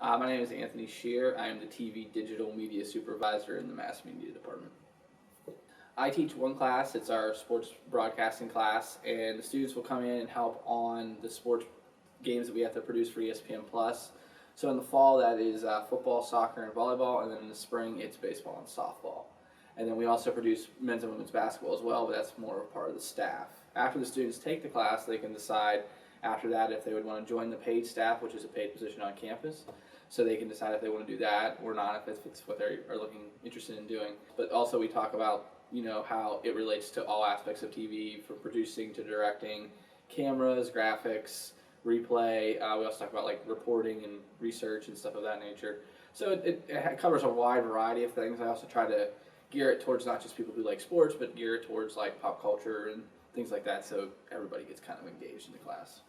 My name is Anthony Scherer. I am the TV Digital Media Supervisor in the Mass Media Department. I teach one class, it's our sports broadcasting class, and the students will come in and help on the sports games that we have to produce for ESPN+. So in the fall that is football, soccer, and volleyball, and then in the spring it's baseball and softball. And then we also produce men's and women's basketball as well, but that's more of a part of the staff. After the students take the class, they can decide after that if they would want to join the paid staff, which is a paid position on campus. So they can decide if they want to do that or not, if it's what they are interested in doing. But also we talk about, how it relates to all aspects of TV, from producing to directing, cameras, graphics, replay. We also talk about like reporting and research and stuff of that nature. So it covers a wide variety of things. I also try to gear it towards not just people who like sports, but gear it towards like pop culture and things like that, so everybody gets kind of engaged in the class.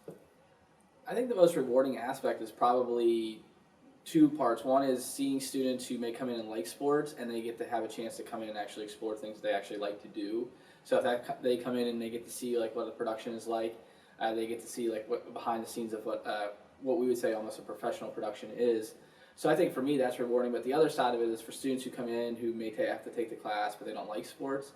I think the most rewarding aspect is probably two parts. One is seeing students who may come in and like sports, and they get to have a chance to come in and actually explore things they actually like to do. So if they come in and they get to see like what the production is like, they get to see like what behind the scenes of what we would say almost a professional production is. So I think for me that's rewarding. But the other side of it is for students who come in who may have to take the class but they don't like sports,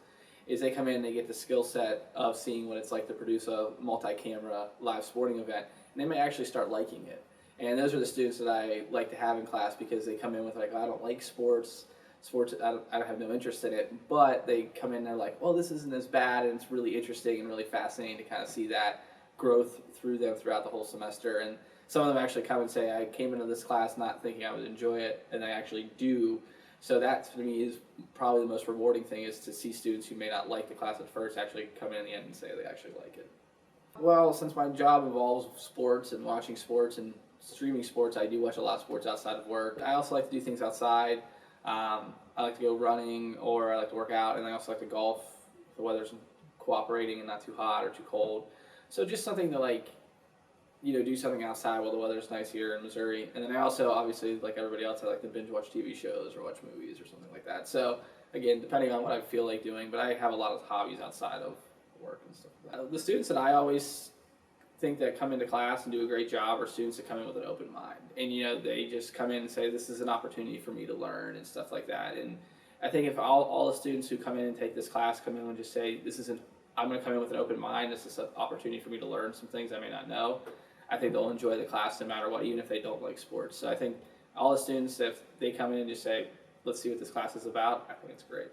is they come in and they get the skill set of seeing what it's like to produce a multi-camera live sporting event, and they may actually start liking it. And those are the students that I like to have in class, because they come in with like, I don't like sports, I don't have no interest in it, but they come in and they're like, well, this isn't as bad, and it's really interesting and really fascinating to kind of see that growth through them throughout the whole semester. And some of them actually come and say, I came into this class not thinking I would enjoy it, and I actually do. So that, for me, is probably the most rewarding thing, is to see students who may not like the class at first actually come in the end and say they actually like it. Well, since my job involves sports and watching sports and streaming sports, I do watch a lot of sports outside of work. I also like to do things outside. I like to go running, or I like to work out, and I also like to golf if the weather's cooperating and not too hot or too cold. So just something to do something outside while the weather's nice here in Missouri. And then I also, obviously, like everybody else, I like to binge watch TV shows or watch movies or something like that. So again, depending on what I feel like doing, but I have a lot of hobbies outside of work and stuff like that. The students that I always think that come into class and do a great job are students that come in with an open mind. And they just come in and say, this is an opportunity for me to learn and stuff like that. And I think if all the students who come in and take this class come in and just say, I'm going to come in with an open mind, this is an opportunity for me to learn some things I may not know, I think they'll enjoy the class no matter what, even if they don't like sports. So I think all the students, if they come in and just say, let's see what this class is about, I think it's great.